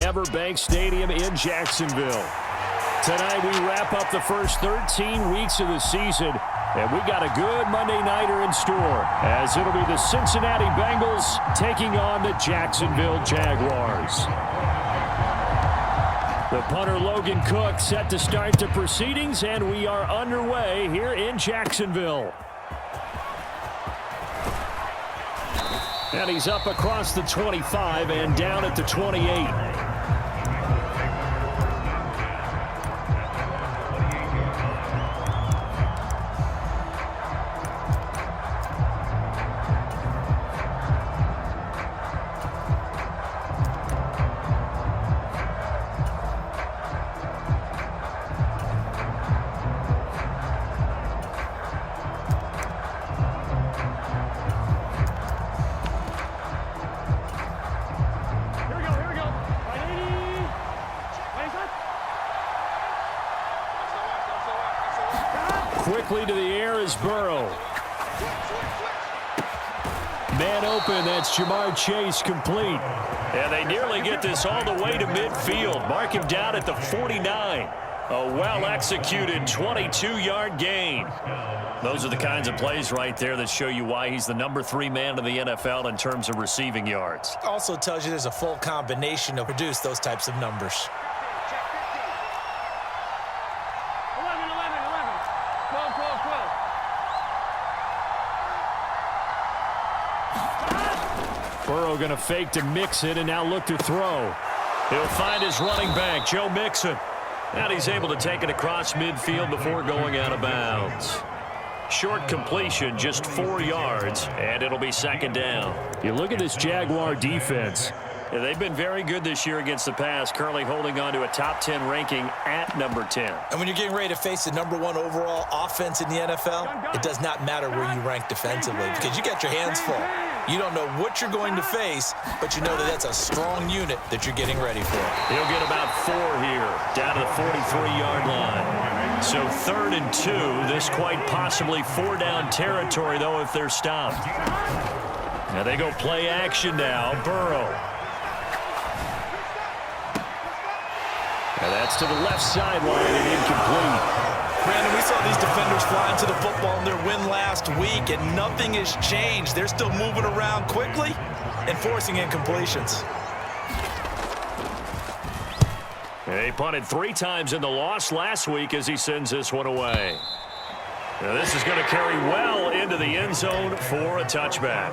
Everbank Stadium in Jacksonville. Tonight we wrap up the first 13 weeks of the season, and we got a good Monday nighter in store, as it'll be the Cincinnati Bengals taking on the Jacksonville Jaguars. The punter Logan Cook set to start the proceedings, and we are underway here in Jacksonville. And he's up across the 25 and down at the 28. Quickly to the air is Burrow. Man open, that's Jamar Chase complete. And they nearly get this all the way to midfield. Mark him down at the 49. A well-executed 22-yard gain. Those are the kinds of plays right there that show you why he's the number 3 man in the NFL in terms of receiving yards. Also tells you there's a full combination to produce those types of numbers. Burrow going to fake to Mixon and now look to throw. He'll find his running back, Joe Mixon. And he's able to take it across midfield before going out of bounds. Short completion, just 4 yards, and it'll be second down. You look at this Jaguar defense. Yeah, they've been very good this year against the pass, currently holding on to a top 10 ranking at number 10. And when you're getting ready to face the number 1 overall offense in the NFL, it does not matter where you rank defensively because you got your hands full. You don't know what you're going to face, but you know that that's a strong unit that you're getting ready for. He'll get about 4 here, down to the 43-yard line. So 3rd and 2, this quite possibly 4-down territory, though, if they're stopped. Now they go play action now, Burrow. And that's to the left sideline and incomplete. Brandon, we saw these defenders fly into the football in their win last week, and nothing has changed. They're still moving around quickly and forcing incompletions. He punted 3 times in the loss last week as he sends this one away. Now this is going to carry well into the end zone for a touchback.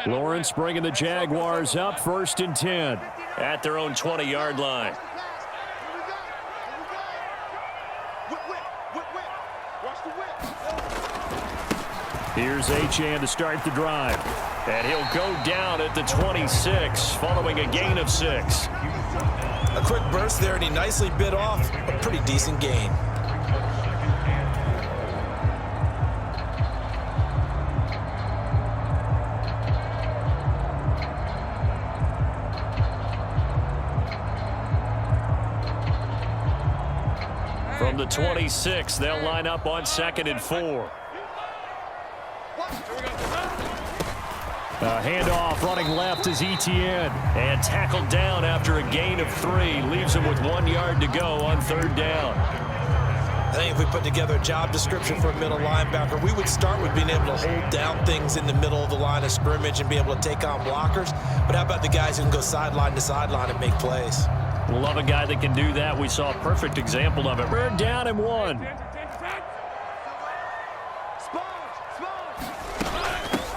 Lawrence bringing the Jaguars up, 1st and 10 at their own 20-yard line. Here's Achane to start the drive. And he'll go down at the 26 following a gain of 6. A quick burst there, and he nicely bit off a pretty decent gain. From the 26, they'll line up on 2nd and 4. A handoff running left is Etienne. And tackled down after a gain of 3. Leaves him with 1 yard to go on 3rd down. I think if we put together a job description for a middle linebacker, we would start with being able to hold down things in the middle of the line of scrimmage and be able to take on blockers. But how about the guys who can go sideline to sideline and make plays? Love a guy that can do that. We saw a perfect example of it. We're down and 1.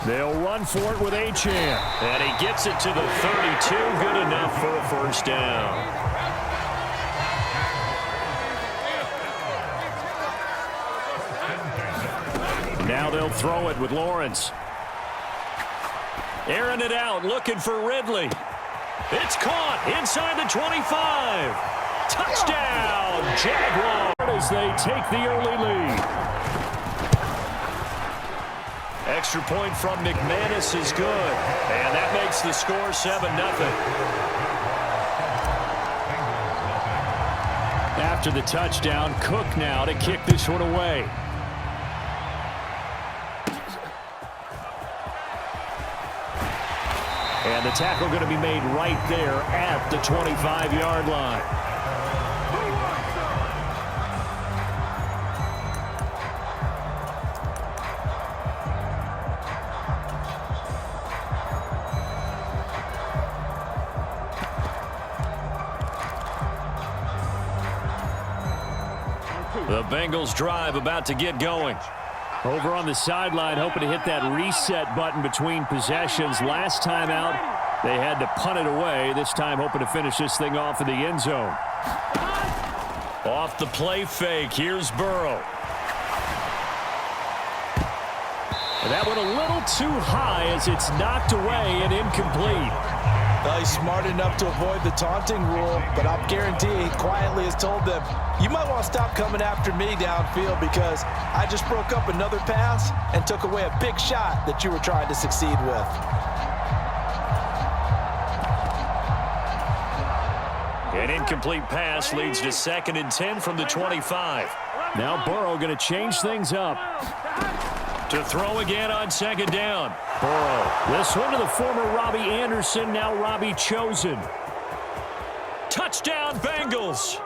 They'll run for it with Achane. And he gets it to the 32. Good enough for a 1st down. Now they'll throw it with Lawrence. Airing it out, looking for Ridley. It's caught inside the 25. Touchdown, Jaguars, as they take the early lead. Extra point from McManus is good, and that makes the score 7-0. After the touchdown, Cook now to kick this one away. And the tackle going to be made right there at the 25-yard line. The Bengals drive about to get going. Over on the sideline, hoping to hit that reset button between possessions. Last time out, they had to punt it away. This time, hoping to finish this thing off in the end zone. Off the play fake, here's Burrow. And that one a little too high as it's knocked away and incomplete. Well, he's smart enough to avoid the taunting rule, but I'll guarantee he quietly has told them, you might want to stop coming after me downfield because I just broke up another pass and took away a big shot that you were trying to succeed with. An incomplete pass leads to 2nd and 10 from the 25. Now Burrow going to change things up. To throw again on 2nd down. Burrow. This one to the former Robbie Anderson, now Robbie Chosen. Touchdown Bengals.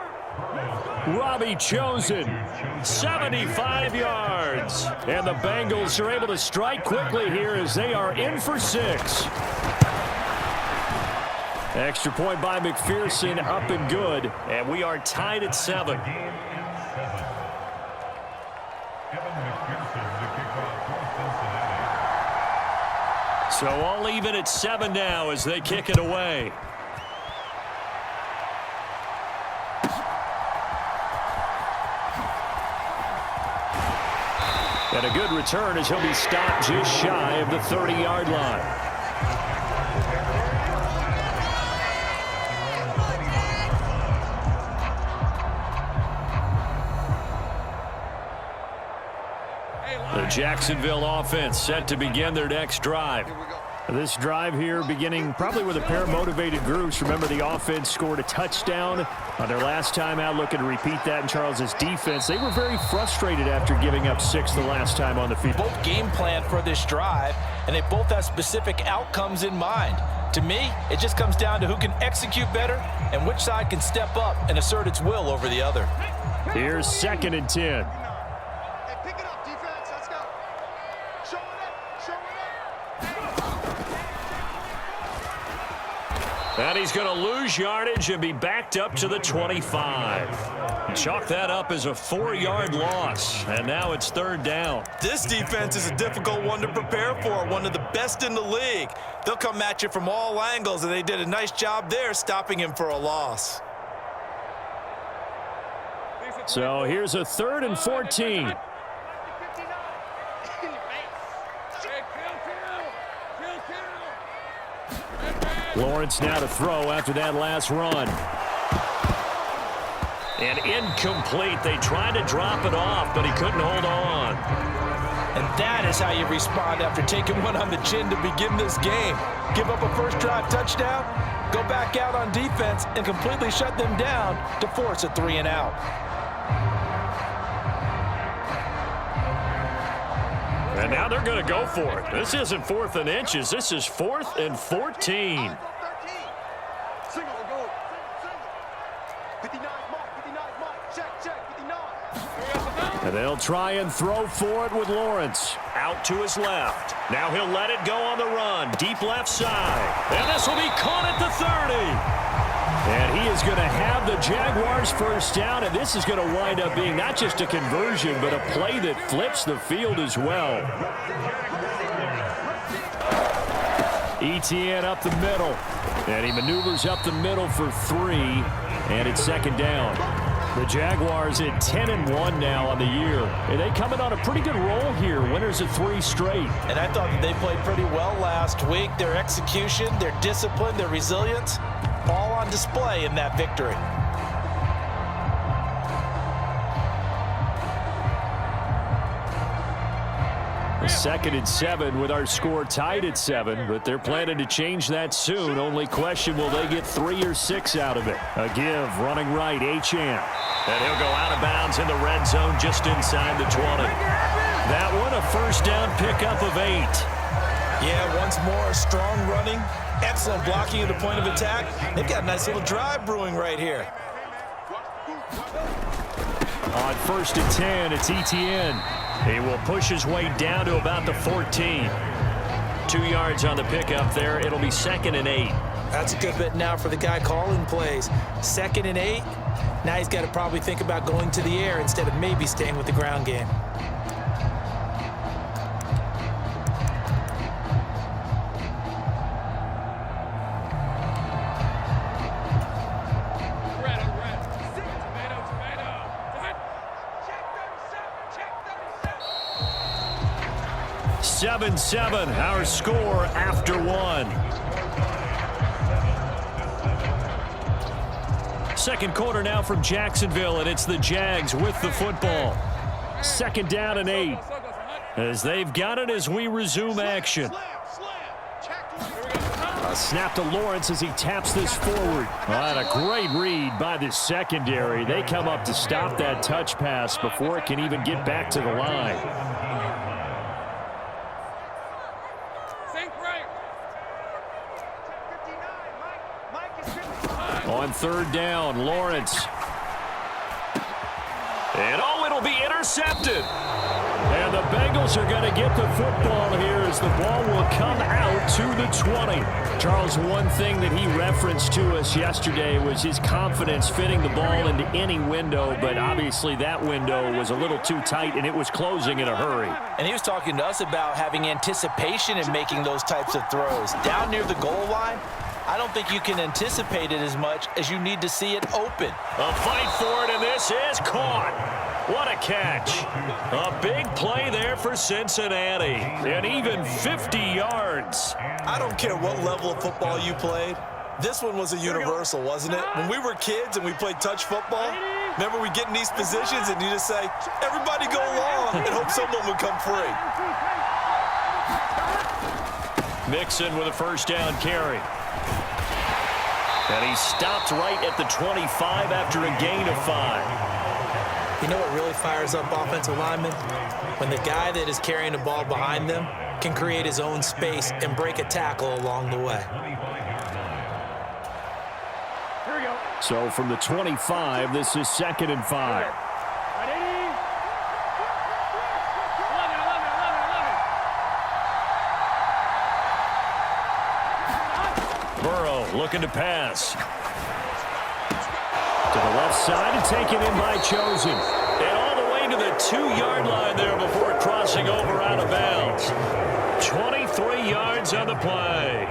Robbie Chosen, 75 yards. And the Bengals are able to strike quickly here as they are in for 6. Extra point by McPherson, up and good. And we are tied at 7. So all even at 7 now as they kick it away. And a good return as he'll be stopped just shy of the 30-yard line. The Jacksonville offense set to begin their next drive. This drive here beginning probably with a pair of motivated groups. Remember, the offense scored a touchdown on their last time out, looking to repeat that in Charles's defense. They were very frustrated after giving up 6 the last time on the field. Both game plan for this drive, and they both have specific outcomes in mind. To me, it just comes down to who can execute better and which side can step up and assert its will over the other. Here's 2nd and 10. And he's going to lose yardage and be backed up to the 25. Chalk that up as a 4-yard loss, and now it's 3rd down. This defense is a difficult one to prepare for, one of the best in the league. They'll come at you from all angles, and they did a nice job there stopping him for a loss. So here's a 3rd and 14. Lawrence now to throw after that last run. And incomplete. They tried to drop it off, but he couldn't hold on. And that is how you respond after taking one on the chin to begin this game. Give up a first drive touchdown, go back out on defense, and completely shut them down to force a 3-and-out. And now they're going to go for it. This isn't 4th and inches. This is 4th and 14. And they'll try and throw for it with Lawrence. Out to his left. Now he'll let it go on the run. Deep left side. And this will be caught at the 30. And he is going to have the Jaguars first down. And this is going to wind up being not just a conversion, but a play that flips the field as well. Etienne up the middle. And he maneuvers up the middle for 3. And it's 2nd down. The Jaguars at 10-1 now on the year. And they coming on a pretty good roll here. Winners of 3 straight. And I thought that they played pretty well last week. Their execution, their discipline, their resilience, all on display in that victory. 2nd and 7 with our score tied at 7, but they're planning to change that soon. Only question, will they get 3 or 6 out of it? A give, running right, Achane. And he'll go out of bounds in the red zone just inside the 20. That one, a first down pickup of 8. Yeah, once more, strong running, excellent blocking at the point of attack. They've got a nice little drive brewing right here. On 1st and 10, it's Etienne. He will push his way down to about the 14. 2 yards on the pickup there. It'll be 2nd and 8. That's a good bit now for the guy calling plays. 2nd and 8. Now he's got to probably think about going to the air instead of maybe staying with the ground game. Seven, our score after 1. Second quarter now from Jacksonville, and it's the Jags with the football. 2nd down and 8 as they've got it as we resume action. A snap to Lawrence as he taps this forward. And a great read by the secondary. They come up to stop that touch pass before it can even get back to the line. On 3rd down, Lawrence. And it'll be intercepted. And the Bengals are going to get the football here as the ball will come out to the 20. Charles, one thing that he referenced to us yesterday was his confidence fitting the ball into any window, but obviously that window was a little too tight and it was closing in a hurry. And he was talking to us about having anticipation in making those types of throws. Down near the goal line, I don't think you can anticipate it as much as you need to see it open. A fight for it, and this is caught. What a catch. A big play there for Cincinnati. And even 50 yards. I don't care what level of football you played. This one was a universal, wasn't it? When we were kids and we played touch football, remember we get in these positions and you just say, everybody go along and hope someone would come free. Mixon with a first down carry. And he stopped right at the 25 after a gain of 5. You know what really fires up offensive linemen? When the guy that is carrying the ball behind them can create his own space and break a tackle along the way. Here we go. So from the 25, this is 2nd and 5. Looking to pass. To the left side and taken in by Chosen. And all the way to the 2-yard line there before crossing over out of bounds. 23 yards on the play.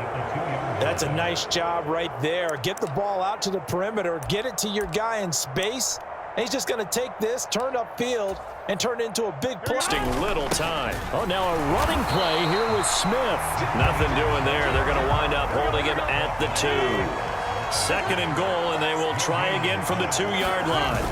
That's a nice job right there. Get the ball out to the perimeter. Get it to your guy in space. And he's just going to take this, turn upfield, and turn it into a big play. Wasting little time. Oh, now a running play here with Smith. Nothing doing there. They're going to wind up holding him at the 2. 2nd and goal, and they will try again from the 2-yard line.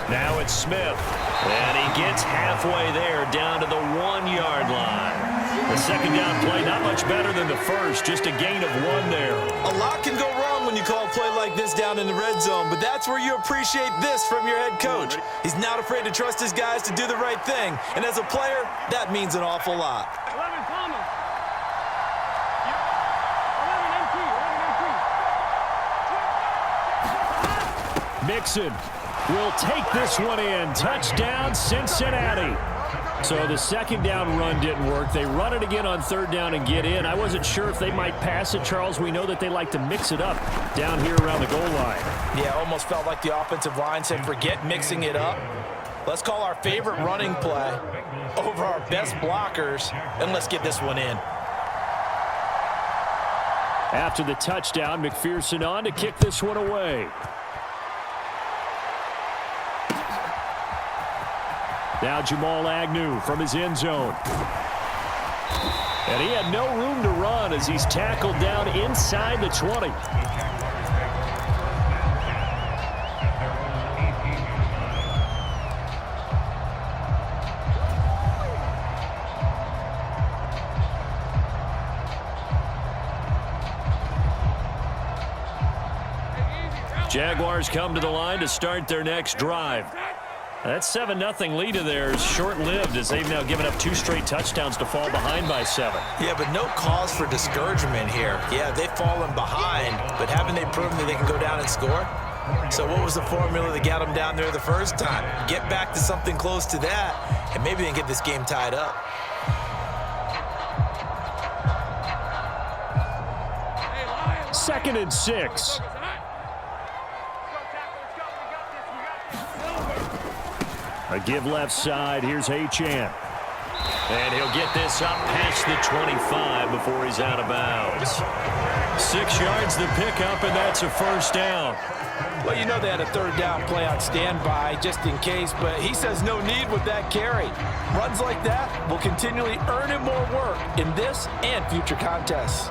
Now it's Smith. And he gets halfway there down to the 1-yard line. The 2nd down play, not much better than the first, just a gain of 1 there. A lot can go wrong when you call a play like this down in the red zone, but that's where you appreciate this from your head coach. He's not afraid to trust his guys to do the right thing, and as a player, that means an awful lot. 11 Thomas. 11 MT. Mixon will take this one in. Touchdown, Cincinnati. So the 2nd down run didn't work. They run it again on 3rd down and get in. I wasn't sure if they might pass it, Charles. We know that they like to mix it up down here around the goal line. Yeah, almost felt like the offensive line said, forget mixing it up. Let's call our favorite running play over our best blockers, and let's get this one in. After the touchdown, McPherson on to kick this one away. Now Jamal Agnew from his end zone. And he had no room to run as he's tackled down inside the 20. Jaguars come to the line to start their next drive. That 7-0 lead of theirs short-lived as they've now given up 2 straight touchdowns to fall behind by 7. Yeah, but no cause for discouragement here. Yeah, they've fallen behind, but haven't they proven that they can go down and score? So what was the formula that got them down there the first time? Get back to something close to that, and maybe they can get this game tied up. Second and 6. A give left side. Here's Achane. And he'll get this up past the 25 before he's out of bounds. 6 yards the pickup, and that's a first down. Well, you know they had a third down play on standby just in case, but he says no need with that carry. Runs like that will continually earn him more work in this and future contests.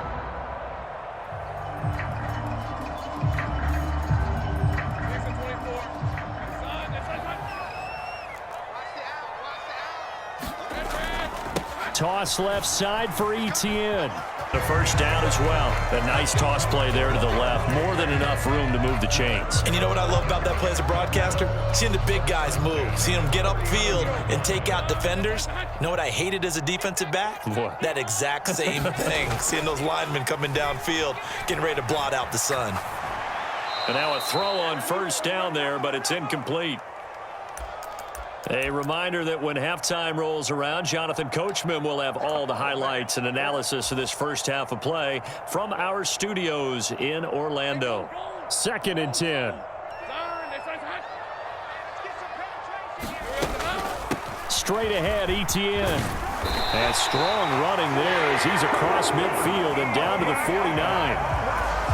Toss left side for Etienne. The first down as well. A nice toss play there to the left. More than enough room to move the chains. And you know what I love about that play as a broadcaster? Seeing the big guys move. Seeing them get upfield and take out defenders. You know what I hated as a defensive back? What? That exact same thing. Seeing those linemen coming downfield, getting ready to blot out the sun. And now a throw on first down there, but it's incomplete. A reminder that when halftime rolls around, Jonathan Coachman will have all the highlights and analysis of this first half of play from our studios in Orlando. Second and 10. Straight ahead, Etienne. And strong running there as he's across midfield and down to the 49.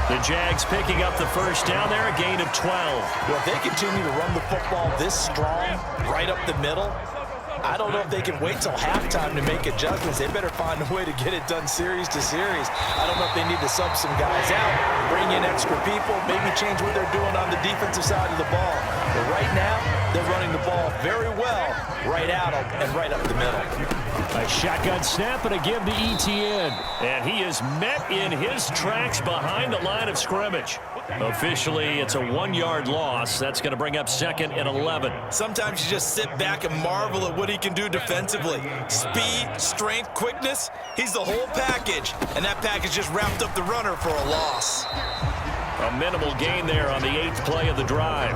The Jags picking up the first down there, a gain of 12. Well, if they continue to run the football this strong, right up the middle, I don't know if they can wait till halftime to make adjustments. They better find a way to get it done series to series. I don't know if they need to sub some guys out, bring in extra people, maybe change what they're doing on the defensive side of the ball. But right now, they're running the ball very well, right out and right up the middle. A shotgun snap and a give to Etienne. And he is met in his tracks behind the line of scrimmage. Officially, it's a 1-yard loss. That's going to bring up second and 11. Sometimes you just sit back and marvel at what he can do defensively. Speed, strength, quickness, he's the whole package. And that package just wrapped up the runner for a loss. A minimal gain there on the 8th play of the drive.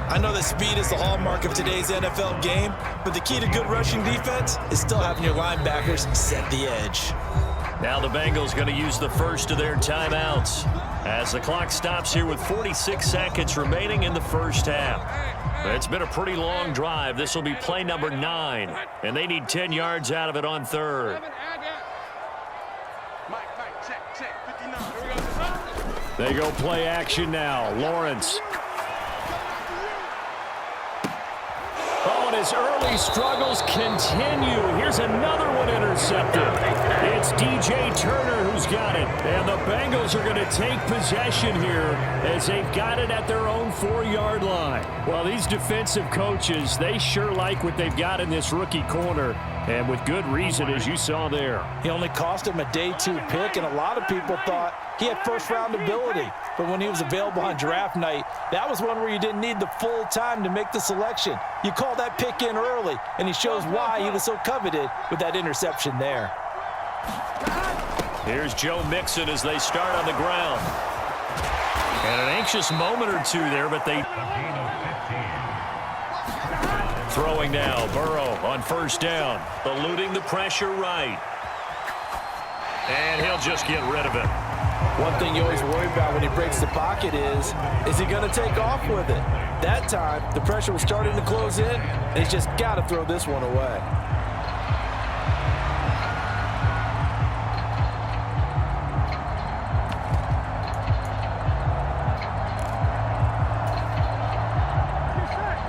I know that speed is the hallmark of today's NFL game, but the key to good rushing defense is still having your linebackers set the edge. Now the Bengals going to use the first of their timeouts as the clock stops here with 46 seconds remaining in the first half. It's been a pretty long drive. This will be play number 9, and they need 10 yards out of it on third. They go play action now. Lawrence. Oh, and his early struggles continue. Here's another one intercepted. It's DJ Turner who's got it. And the Bengals are going to take possession here as they've got it at their own 4-yard line. Well, these defensive coaches, they sure like what they've got in this rookie corner. And with good reason, as you saw there. He only cost him a day 2 pick, and a lot of people thought he had first-round ability. But when he was available on draft night, that was one where you didn't need the full time to make the selection. You call that pick in early, and he shows why he was so coveted with that interception there. Here's Joe Mixon as they start on the ground. And an anxious moment or two there, but they... Throwing now, Burrow on first down, eluding the pressure right. And he'll just get rid of it. One thing you always worry about when he breaks the pocket is he going to take off with it? That time, the pressure was starting to close in, and he's just got to throw this one away.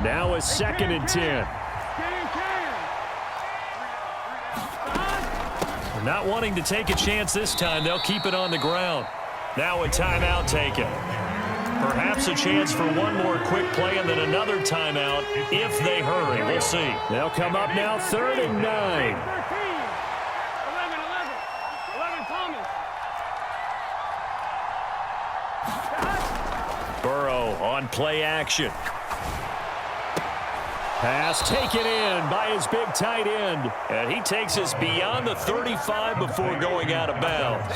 Now a second and 10. Not wanting to take a chance this time, they'll keep it on the ground. Now a timeout taken. Perhaps a chance for one more quick play and then another timeout if they hurry. We'll see. They'll come up now 3rd and 9. Burrow on play action. Pass taken in by his big tight end. And he takes us beyond the 35 before going out of bounds.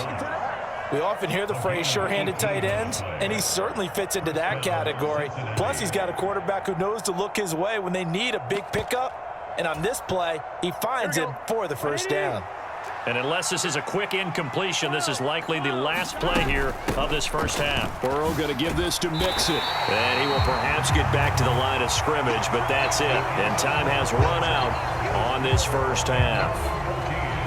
We often hear the phrase sure-handed tight ends, and he certainly fits into that category. Plus, he's got a quarterback who knows to look his way when they need a big pickup. And on this play, he finds him for the first down. And unless this is a quick incompletion, this is likely the last play here of this first half. Burrow going to give this to Mixon. And he will perhaps get back to the line of scrimmage, but that's it. And time has run out on this first half.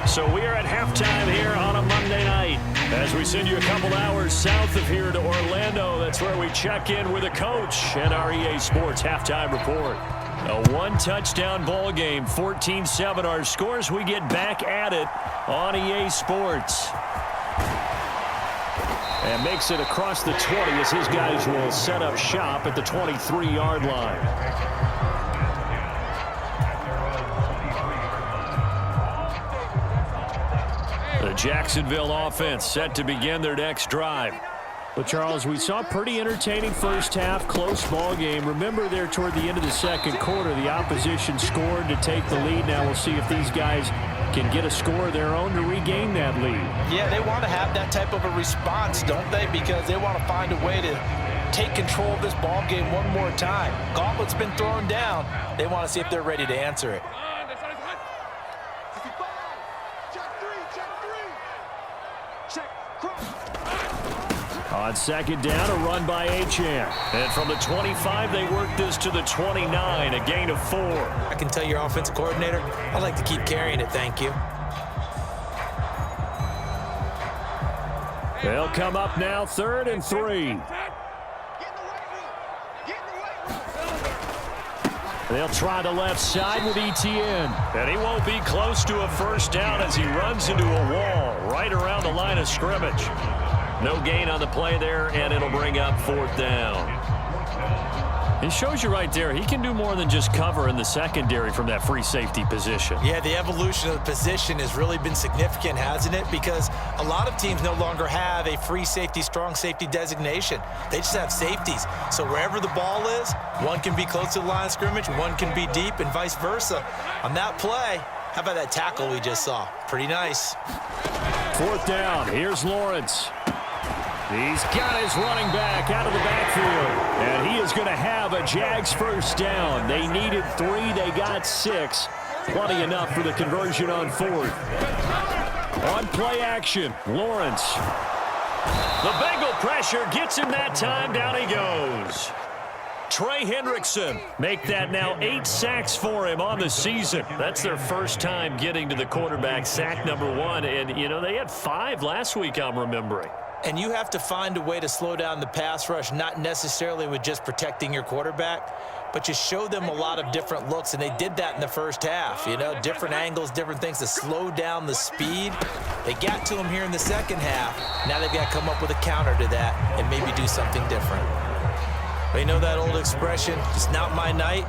So we are at halftime here on a Monday night. As we send you a couple hours south of here to Orlando, that's where we check in with a coach and our EA Sports halftime report. A one-touchdown ball game, 14-7 our scores. We get back at it on EA Sports. And makes it across the 20 as his guys will set up shop at the 23-yard line. The Jacksonville offense set to begin their next drive. But, Charles, we saw a pretty entertaining first half, close ball game. Remember there toward the end of the second quarter, the opposition scored to take the lead. Now we'll see if these guys can get a score of their own to regain that lead. Yeah, they want to have that type of a response, don't they? Because they want to find a way to take control of this ball game one more time. Gauntlet's been thrown down. They want to see if they're ready to answer it. On second down, a run by Achane. And from the 25, they work this to the 29, a gain of 4. I can tell your offensive coordinator, I'd like to keep carrying it, thank you. They'll come up now, 3rd and 3. They'll try the left side with Etienne. And he won't be close to a first down as he runs into a wall right around the line of scrimmage. No gain on the play there, and it'll bring up 4th down. It shows you right there, he can do more than just cover in the secondary from that free safety position. Yeah, the evolution of the position has really been significant, hasn't it? Because a lot of teams no longer have a free safety, strong safety designation. They just have safeties. So wherever the ball is, one can be close to the line of scrimmage, one can be deep, and vice versa. On that play, how about that tackle we just saw? Pretty nice. 4th down, here's Lawrence. He's got his running back out of the backfield. And he is going to have a Jags first down. They needed 3. They got 6. Plenty enough for the conversion on 4th. On play action, Lawrence. The Bengal pressure gets him that time. Down he goes. Trey Hendrickson make that now 8 sacks for him on the season. That's their first time getting to the quarterback, sack number 1. And, you know, they had 5 last week, I'm remembering. And you have to find a way to slow down the pass rush, not necessarily with just protecting your quarterback, but you show them a lot of different looks, and they did that in the first half. You know, different angles, different things to slow down the speed. They got to him here in the second half. Now they've got to come up with a counter to that and maybe do something different. But you know that old expression, it's not my night?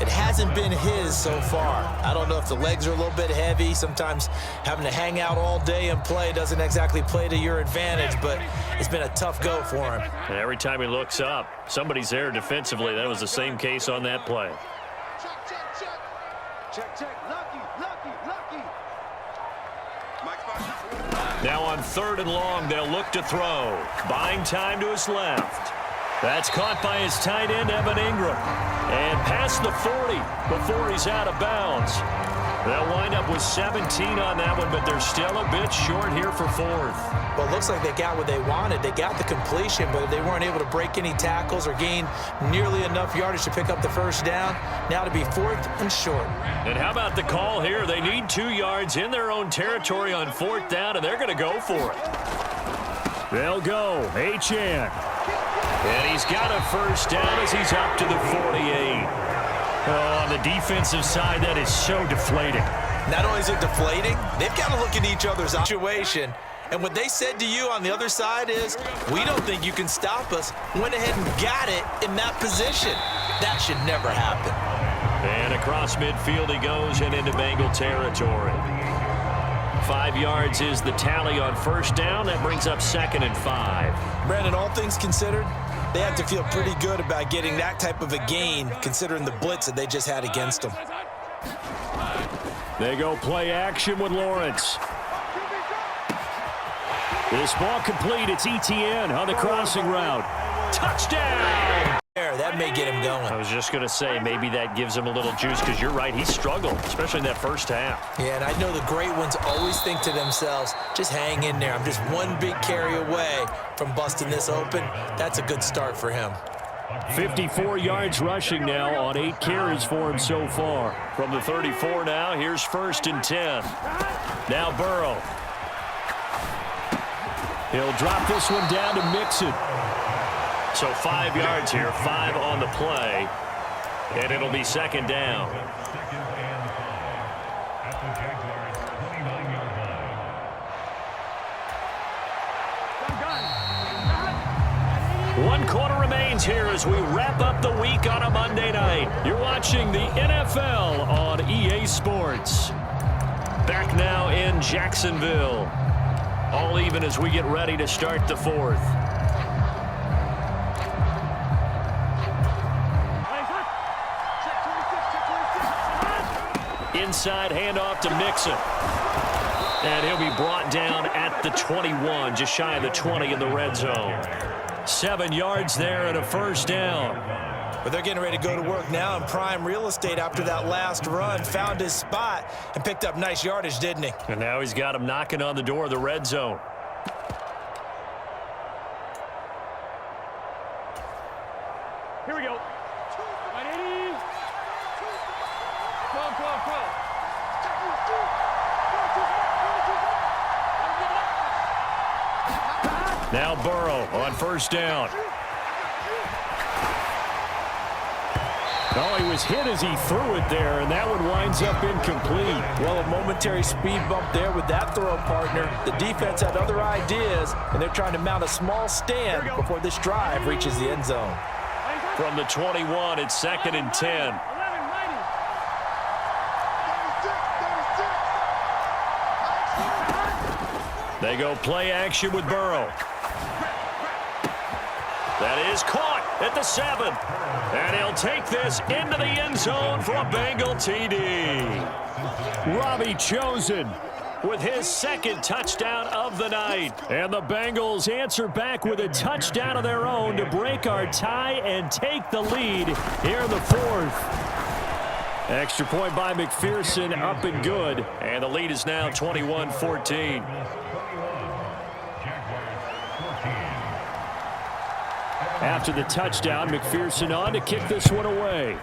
It hasn't been his so far. I don't know if the legs are a little bit heavy. Sometimes having to hang out all day and play doesn't exactly play to your advantage, but it's been a tough go for him. And every time he looks up, somebody's there defensively. That was the same case on that play. Check. Lucky. Now on 3rd and long, they'll look to throw. Buying time to his left. That's caught by his tight end, Evan Ingram. And past the 40 before he's out of bounds. They'll wind up with 17 on that one, but they're still a bit short here for 4th. Well, it looks like they got what they wanted. They got the completion, but they weren't able to break any tackles or gain nearly enough yardage to pick up the first down. Now to be 4th and short. And how about the call here? They need 2 yards in their own territory on 4th down, and they're going to go for it. They'll go. Achane. And he's got a first down as he's up to the 48. Oh, on the defensive side, that is so deflating. Not only is it deflating, they've got to look at each other's situation. And what they said to you on the other side is, we don't think you can stop us. Went ahead and got it in that position. That should never happen. And across midfield he goes and into Bengal territory. 5 yards is the tally on first down. That brings up 2nd and 5. Brandon, all things considered, They have to feel pretty good about getting that type of a gain, considering the blitz that they just had against them. They go play action with Lawrence. This ball complete. It's ETN on the crossing route. Touchdown! That may get him going. I was just going to say, maybe that gives him a little juice, because you're right, he struggled, especially in that first half. Yeah, and I know the great ones always think to themselves, just hang in there. I'm just one big carry away from busting this open. That's a good start for him. 54 yards rushing now on 8 carries for him so far. From the 34 now, here's 1st and 10. Now Burrow. He'll drop this one down to Mixon. So 5 yards here, 5 on the play, and it'll be 2nd down. One quarter remains here as we wrap up the week on a Monday night. You're watching the NFL on EA Sports. Back now in Jacksonville. All even as we get ready to start the 4th. Inside handoff to Mixon. And he'll be brought down at the 21, just shy of the 20 in the red zone. 7 yards there and a 1st down. But they're getting ready to go to work now in prime real estate after that last run. Found his spot and picked up nice yardage, didn't he? And now he's got him knocking on the door of the red zone. Here we go. 180. Come on. Now Burrow on 1st down. Oh, he was hit as he threw it there, and that one winds up incomplete. Well, a momentary speed bump there with that throw partner. The defense had other ideas, and they're trying to mount a small stand before this drive reaches the end zone. From the 21, it's 2nd and 10. They go play action with Burrow. That is caught at the 7. And he'll take this into the end zone for a Bengal TD. Robbie Chosen with his 2nd touchdown of the night. And the Bengals answer back with a touchdown of their own to break our tie and take the lead here in the 4th. Extra point by McPherson, up and good. And the lead is now 21-14. After the touchdown, McPherson on to kick this one away.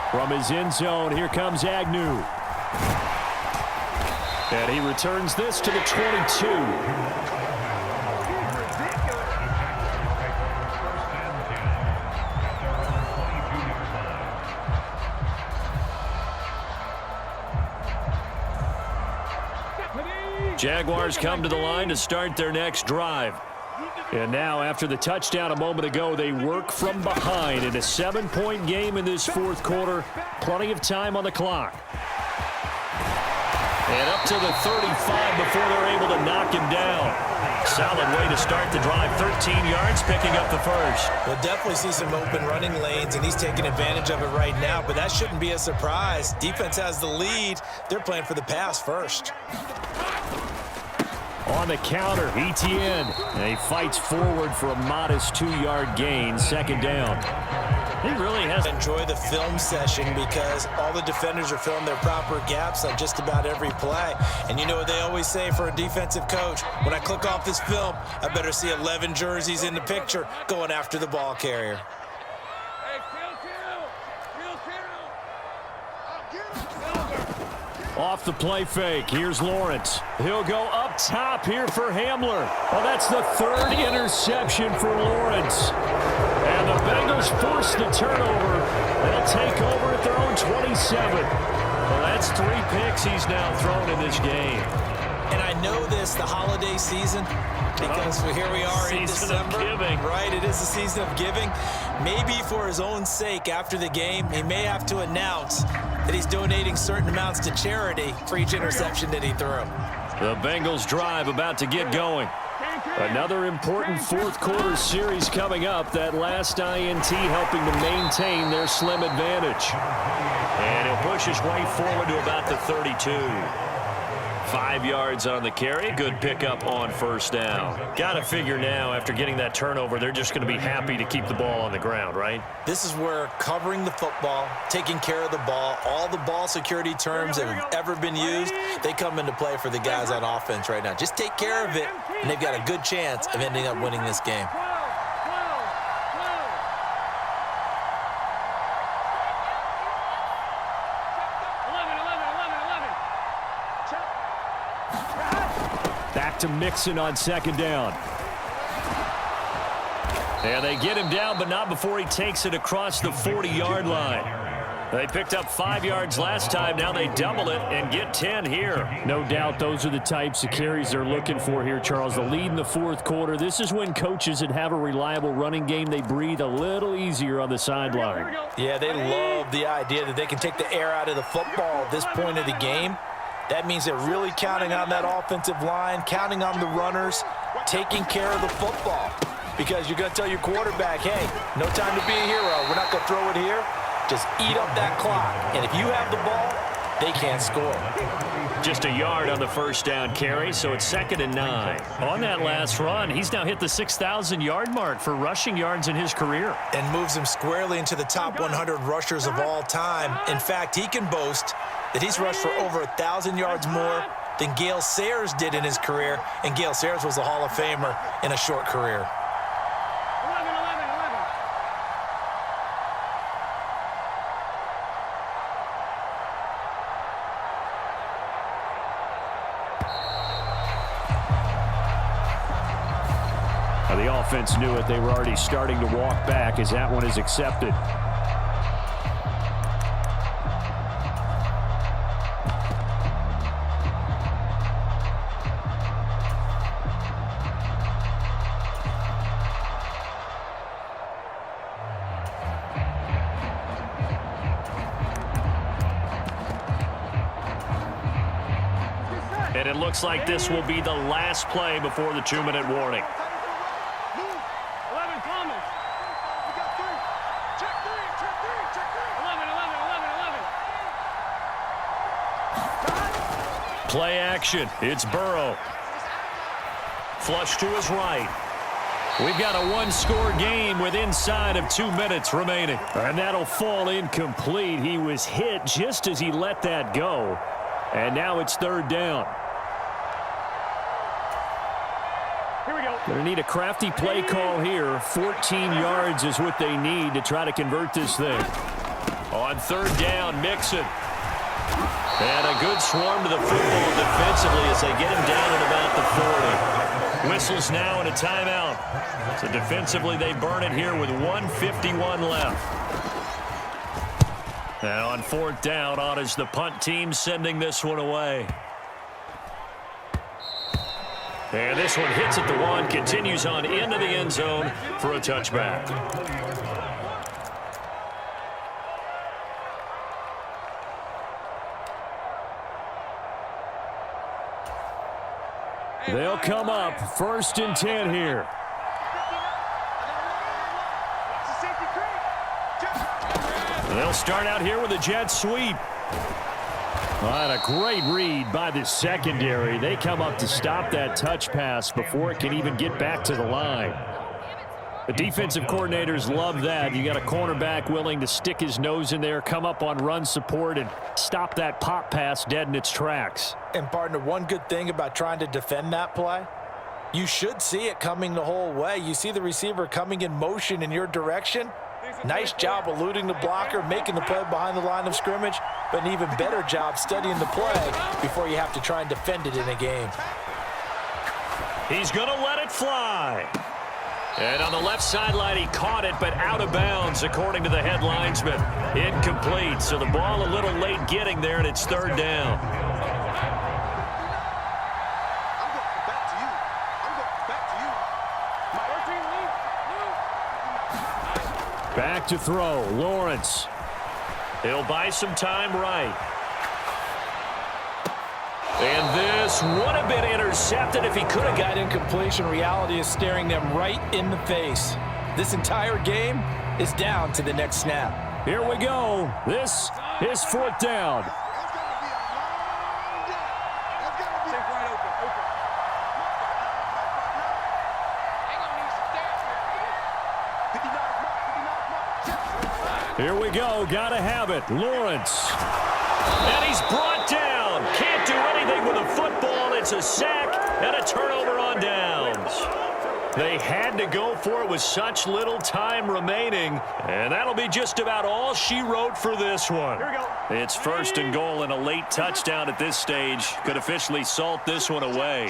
From his end zone, here comes Agnew. And he returns this to the 22. Jaguars come to the line to start their next drive. And now, after the touchdown a moment ago, they work from behind in a 7-point game in this 4th quarter. Plenty of time on the clock. And up to the 35 before they're able to knock him down. Solid way to start the drive. 13 yards, picking up the 1st. We'll definitely see some open running lanes, and he's taking advantage of it right now, but that shouldn't be a surprise. Defense has the lead. They're playing for the pass first. On the counter, ETN. And he fights forward for a modest 2-yard gain, 2nd down. He really has. Enjoy the film session because all the defenders are filling their proper gaps on just about every play. And you know what they always say for a defensive coach? When I click off this film, I better see 11 jerseys in the picture going after the ball carrier. Off the play fake. Here's Lawrence. He'll go up top here for Hamler. Oh, that's the 3rd interception for Lawrence. And the Bengals force the turnover. They'll take over at their own 27. Well, that's 3 picks he's now thrown in this game. And I know this, the holiday season, because here we are in December. Right, it is the season of giving. Maybe for his own sake after the game, he may have to announce that he's donating certain amounts to charity for each interception that he threw. The Bengals drive about to get going. Another important fourth-quarter series coming up. That last INT helping to maintain their slim advantage. And he'll push his way forward to about the 32. 5 yards on the carry. Good pickup on first down. Got to figure now, after getting that turnover, they're just going to be happy to keep the ball on the ground, right? This is where covering the football, taking care of the ball, all the ball security terms that have ever been used, they come into play for the guys on offense right now. Just take care of it, and they've got a good chance of ending up winning this game. Back to Mixon on second down. And they get him down, but not before he takes it across the 40-yard line. They picked up 5 yards last time. Now they double it and get 10 here. No doubt those are the types of carries they're looking for here, Charles. The lead in the fourth quarter. This is when coaches that have a reliable running game, they breathe a little easier on the sideline. Yeah, they love the idea that they can take the air out of the football at this point of the game. That means they're really counting on that offensive line, counting on the runners, taking care of the football. Because you're going to tell your quarterback, hey, no time to be a hero. We're not going to throw it here. Just eat up that clock. And if you have the ball, they can't score. Just a yard on the first down carry, so it's 2nd and 9. On that last run, he's now hit the 6,000-yard mark for rushing yards in his career. And moves him squarely into the top 100 rushers of all time. In fact, he can boast that he's rushed for over 1,000 yards more than Gale Sayers did in his career, and Gale Sayers was a Hall of Famer in a short career. The offense knew it. They were already starting to walk back as that one is accepted. And it looks like this will be the last play before the 2-minute warning. Play action. It's Burrow. Flush to his right. We've got a one-score game with inside of 2 minutes remaining. And that'll fall incomplete. He was hit just as he let that go. And now it's 3rd down. Here we go. Going to need a crafty play call here. 14 yards is what they need to try to convert this thing. On 3rd down, Mixon. And a good swarm to the football defensively as they get him down at about the 40. Whistles now and a timeout. So defensively they burn it here with 1:51 left. And on 4th down, on is the punt team sending this one away. And this one hits at the 1, continues on into the end zone for a touchback. They'll come up 1st and 10 here. They'll start out here with a jet sweep. And a great read by the secondary. They come up to stop that touch pass before it can even get back to the line. The defensive coordinators love that. You got a cornerback willing to stick his nose in there, come up on run support, and stop that pop pass dead in its tracks. And, partner, one good thing about trying to defend that play, you should see it coming the whole way. You see the receiver coming in motion in your direction. Nice job eluding the blocker, making the play behind the line of scrimmage, but an even better job studying the play before you have to try and defend it in a game. He's going to let it fly. And on the left sideline, he caught it, but out of bounds, according to the head linesman. Incomplete, so the ball a little late getting there, and it's 3rd down. Back to throw, Lawrence. He'll buy some time right. And this This would have been intercepted if he could have got incompletion. Reality is staring them right in the face. This entire game is down to the next snap. Here we go. This is fourth down. Here we go. Got to have it. Lawrence. And he's brought down. Can't do anything with a football. It's a sack and a turnover on downs. They had to go for it with such little time remaining, and that'll be just about all she wrote for this one. Here we go. It's first and goal, and a late touchdown at this stage could officially salt this one away.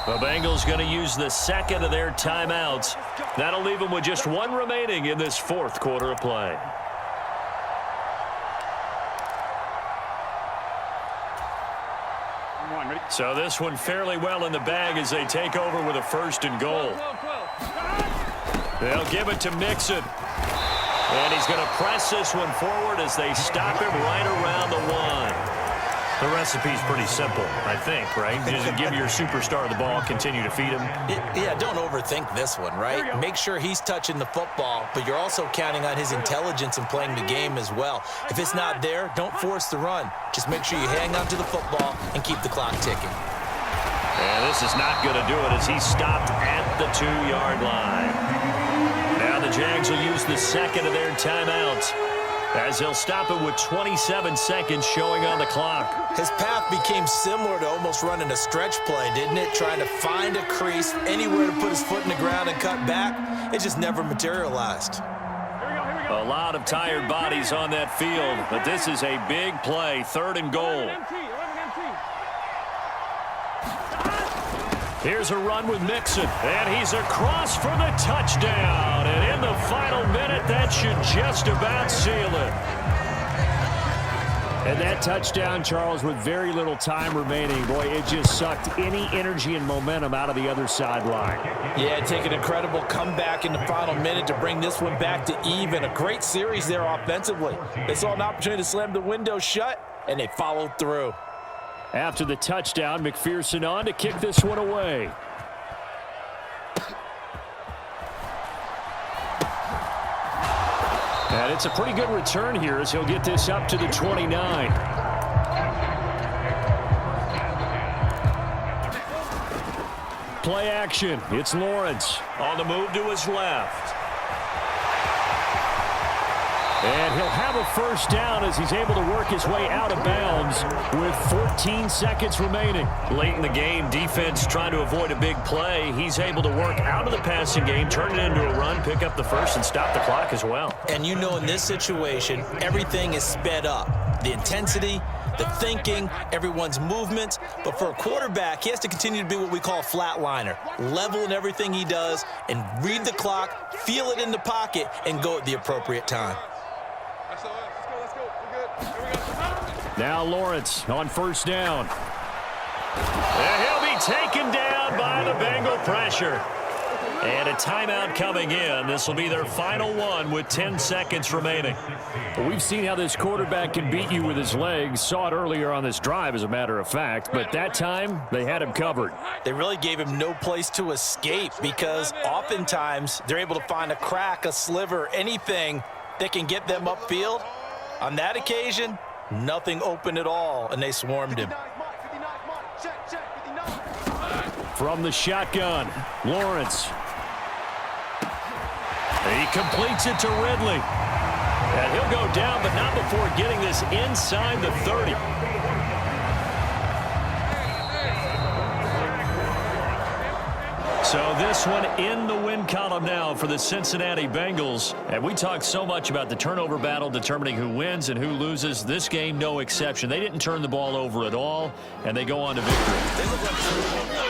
The Bengals going to use the second of their timeouts. That'll leave them with just one remaining in this fourth quarter of play. So this one fairly well in the bag as they take over with a first and goal. They'll give it to Mixon. And he's going to press this one forward as they stop him right around the one. The recipe's pretty simple, I think, right? Just give your superstar the ball, continue to feed him. Yeah, don't overthink this one, right? Make sure he's touching the football, but you're also counting on his intelligence in playing the game as well. If it's not there, don't force the run. Just make sure you hang on to the football and keep the clock ticking. And this is not going to do it as he's stopped at the 2-yard line. Now the Jags will use the second of their timeouts, as he'll stop it with 27 seconds showing on the clock. His path became similar to almost running a stretch play, didn't it? Trying to find a crease, anywhere to put his foot in the ground and cut back. It just never materialized. A lot of tired bodies on that field, but this is a big play, third and goal. Here's a run with Mixon, and he's across for the touchdown. And in the final minute, that should just about seal it. And that touchdown, Charles, with very little time remaining, boy, it just sucked any energy and momentum out of the other sideline. Yeah, take an incredible comeback in the final minute to bring this one back to even. A great series there offensively. They saw an opportunity to slam the window shut, and they followed through. After the touchdown, McPherson on to kick this one away. And it's a pretty good return here as he'll get this up to the 29. Play action. It's Lawrence. On the move to his left. And he'll have a first down as he's able to work his way out of bounds with 14 seconds remaining. Late in the game, defense trying to avoid a big play. He's able to work out of the passing game, turn it into a run, pick up the first, and stop the clock as well. And you know in this situation, everything is sped up. The intensity, the thinking, everyone's movements. But for a quarterback, he has to continue to be what we call a flatliner. Level in everything he does and read the clock, feel it in the pocket, and go at the appropriate time. Now Lawrence on first down. And he'll be taken down by the Bengal pressure. And a timeout coming in. This will be their final one with 10 seconds remaining. Well, we've seen how this quarterback can beat you with his legs. Saw it earlier on this drive, as a matter of fact. But that time, they had him covered. They really gave him no place to escape because oftentimes they're able to find a crack, a sliver, anything that can get them upfield. On that occasion, nothing open at all, and they swarmed him. From the shotgun, Lawrence. He completes it to Ridley. And he'll go down, but not before getting this inside the 30. So this one in the win column now for the Cincinnati Bengals. And we talked so much about the turnover battle determining who wins and who loses. This game, no exception. They didn't turn the ball over at all, and they go on to victory.